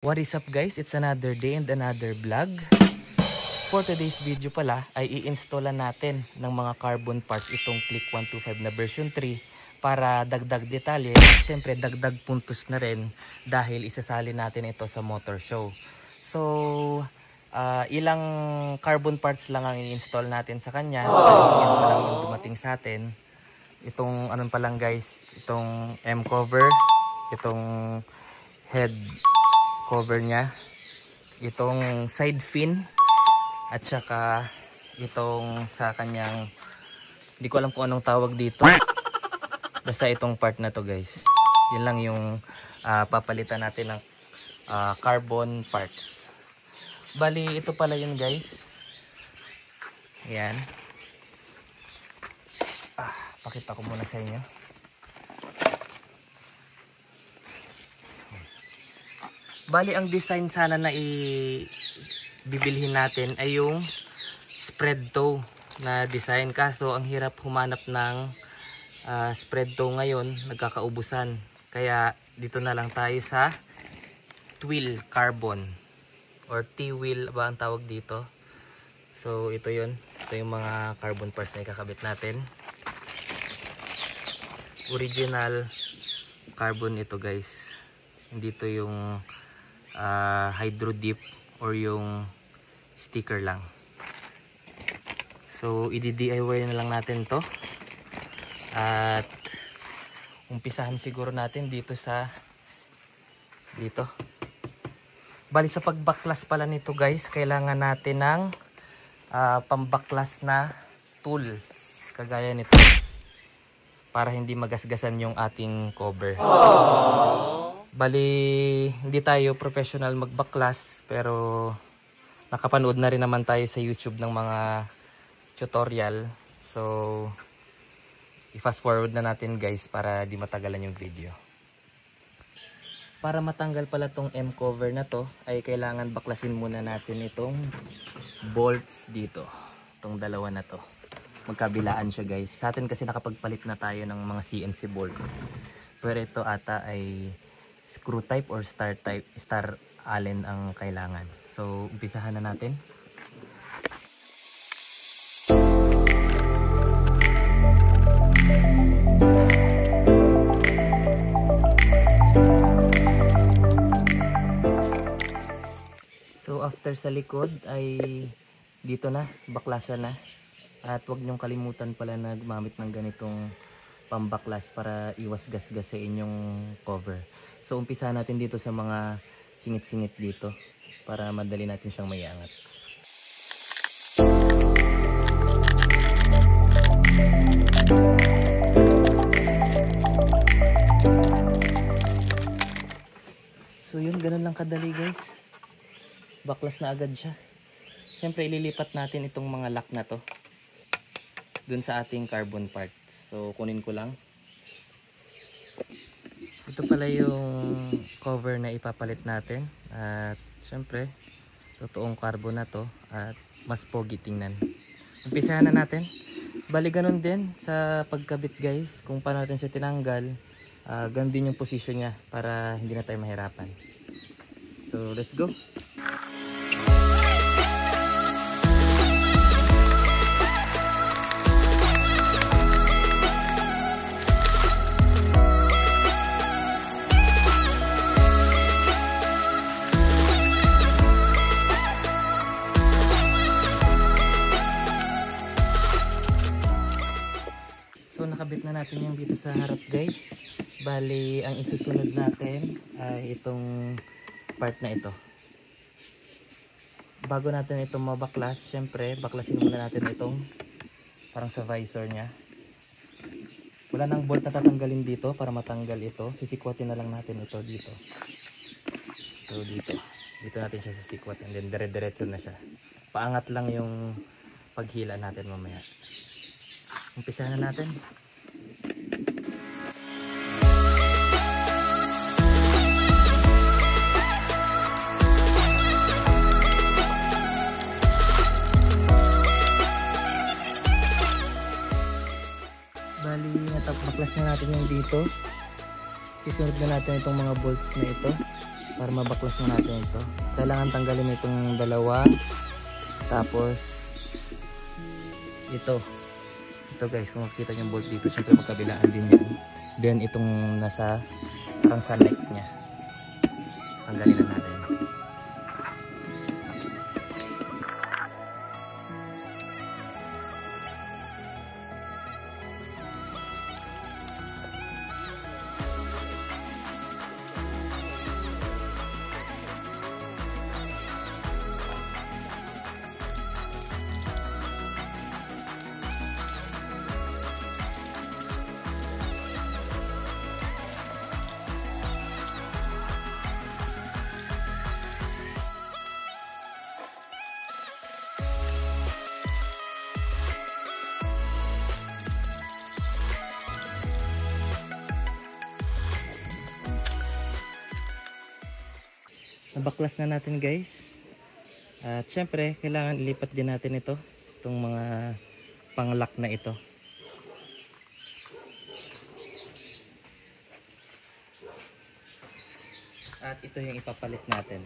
What is up guys? It's another day and another vlog. For today's video pala ay i-installan natin ng mga carbon parts itong Click 125 na version 3 para dagdag detalye at syempre dagdag puntos na rin dahil isasali natin ito sa motor show. So ilang carbon parts lang ang i-install natin sa kanya. Yan pa lang yung dumating sa atin. Itong pa lang guys, itong M cover, itong head cover niya, itong side fin, at saka itong sa kanyang, hindi ko alam kung anong tawag dito, basta itong part na to guys. Yun lang yung papalitan natin ng carbon parts. Bali ito pala yun guys. Ayan, pakita ko muna sa inyo. Bali, ang design sana na bibilhin natin ay yung spread toe na design. Kaso, ang hirap humanap ng spread toe ngayon. Nagkakaubusan. Kaya, dito na lang tayo sa twill carbon. Or T-wheel ba ang tawag dito. So, ito yun. Ito yung mga carbon parts na ikakabit natin. Original carbon ito guys. Hindi ito yung hydro dip or yung sticker lang. So i-DIY na lang natin to at umpisahan siguro natin dito sa dito. Bali sa pagbaklas pala nito guys, kailangan natin ng pambaklas na tools kagaya nito para hindi magasgasan yung ating cover. Bali, hindi tayo professional magbaklas pero nakapanood na rin naman tayo sa YouTube ng mga tutorial. So, i-fast forward na natin guys para di matagalan yung video. Para matanggal pala tong M cover na to, ay kailangan baklasin muna natin itong bolts dito. Itong dalawa na to. Magkabilaan siya guys. Sa atin kasi nakapagpalit na tayo ng mga CNC bolts. Pero ito ata ay screw type or star Allen ang kailangan. So, umpisahan na natin. So, after sa likod ay dito na, baklasan na. At huwag niyong kalimutan pala na gumamit ng ganitong pambaklas para iwas gasgas sa inyong cover. So umpisa natin dito sa mga singit-singit dito para madali natin siyang maiangat. So yun, ganun lang kadali guys. Baklas na agad siya. Siyempre ililipat natin itong mga lock na to dun sa ating carbon parts. So kunin ko lang. Ito pala yung cover na ipapalit natin. At syempre, totoong carbon na to. At mas pogi tingnan. Umpisahan na natin. Bali ganun din sa pagkabit guys. Kung paano natin siya tinanggal, ganun din yung position niya para hindi na tayo mahirapan. So let's go. So nakabit na natin yung dito sa harap guys. Bali ang isusunod natin ay itong part na ito. Bago natin itong mabaklas, syempre baklasin muna natin itong parang sa visor nya. Wala nang bolt na tatanggalin dito para matanggal ito. Sisikwatin na lang natin ito dito. So dito natin siya sisikwat and then dire-diretso na siya. Paangat lang yung paghila natin mamaya. Umpisahan na natin. Bali, baklas na natin yung dito. Isunod na natin itong mga bolts na ito. para mabaklas na natin ito. Kailangan tanggalin itong dalawa, tapos ito guys, kung makikita yung bolt dito, syempre magkabilaan din yan. Then itong nasa parang sa neck nya, tanggalin na natin. Nabaklas na natin guys. At syempre kailangan ilipat din natin ito, itong mga pang-lock na ito. At ito yung ipapalit natin.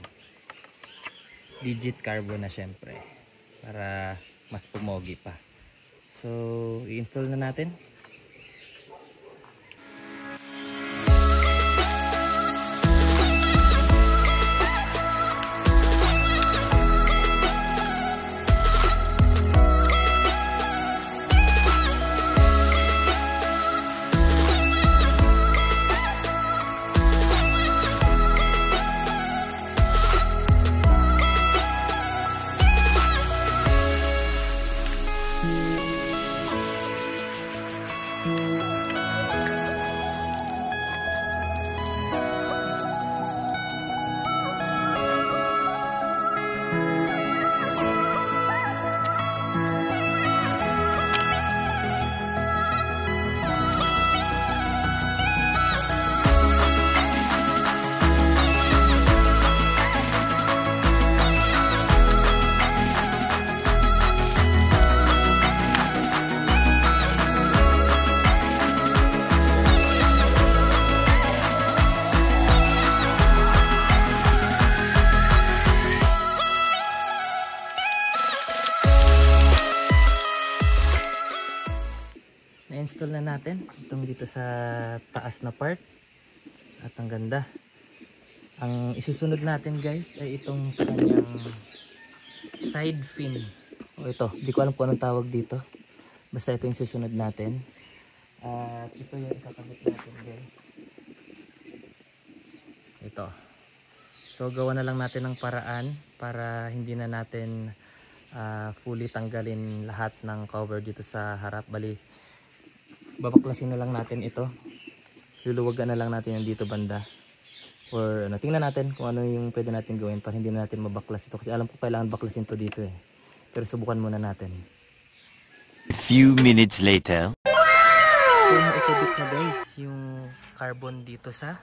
Digit carbon na syempre, para mas pumogi pa. So i-install na natin. Na-install na natin itong dito sa taas na part, at ang ganda. Ang isusunod natin guys ay itong sa kanyang side fin, o ito, di ko alam kung anong tawag dito, basta ito yung susunod natin. At ito yung ikakabit natin guys, ito. So gawa na lang natin ng paraan para hindi na natin fully tanggalin lahat ng cover dito sa harap. Bali, babaklasin na lang natin ito, luluwagan na lang natin yung dito banda, or ano, tingnan natin kung ano yung pwede natin gawin para hindi na natin mabaklas ito, kasi alam ko kailangan baklasin to dito eh, pero subukan muna natin. A few minutes later. So naikabit na guys yung carbon dito sa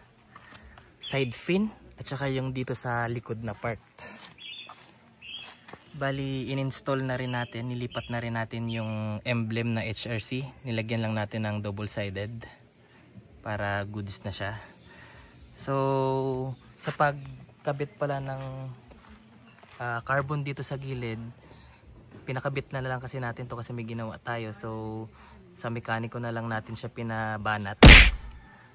side fin at saka yung dito sa likod na part. Bali, in-install na rin natin, nilipat na rin natin yung emblem na HRC. Nilagyan lang natin ng double-sided para goods na siya. So, sa pagkabit pala ng carbon dito sa gilid, pinakabit na lang kasi natin to kasi may ginawa tayo. So, sa mekaniko na lang natin siya pinabanat.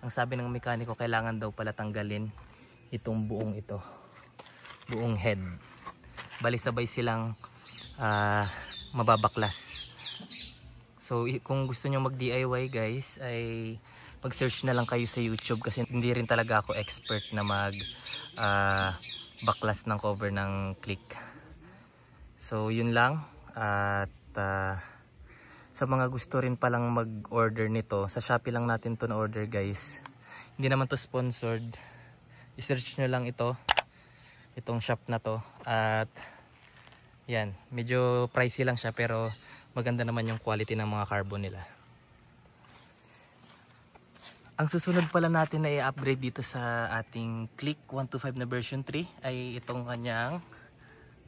Ang sabi ng mekaniko, kailangan daw pala tanggalin itong buong ito, buong head. Bali sabay silang mababaklas. So kung gusto nyo mag DIY guys, ay mag search na lang kayo sa YouTube, kasi hindi rin talaga ako expert na mag baklas ng cover ng click. So yun lang. At sa mga gusto rin palang mag order nito, sa Shopee lang natin to na order guys, hindi naman to sponsored. I-search nyo lang ito, itong shop na to, at yan, medyo pricey lang siya pero maganda naman yung quality ng mga carbon nila. Ang susunod pala natin na i-upgrade dito sa ating Click 125 na version 3 ay itong kanyang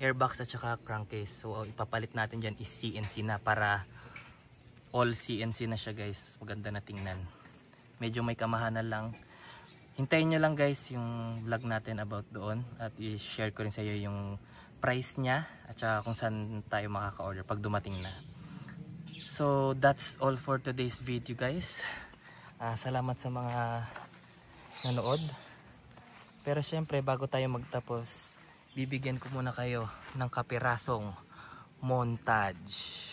airbox at saka crankcase. So ipapalit natin dyan is CNC na, para all CNC na siya guys. Maganda na tingnan, medyo may kamahanan lang. hintayin nyo lang guys yung vlog natin about doon at i-share ko rin sa iyo yung price niya at saka kung saan tayo makaka-order pag dumating na. So that's all for today's video guys. Salamat sa mga nanood. Pero syempre bago tayo magtapos, bibigyan ko muna kayo ng kapirasong montage.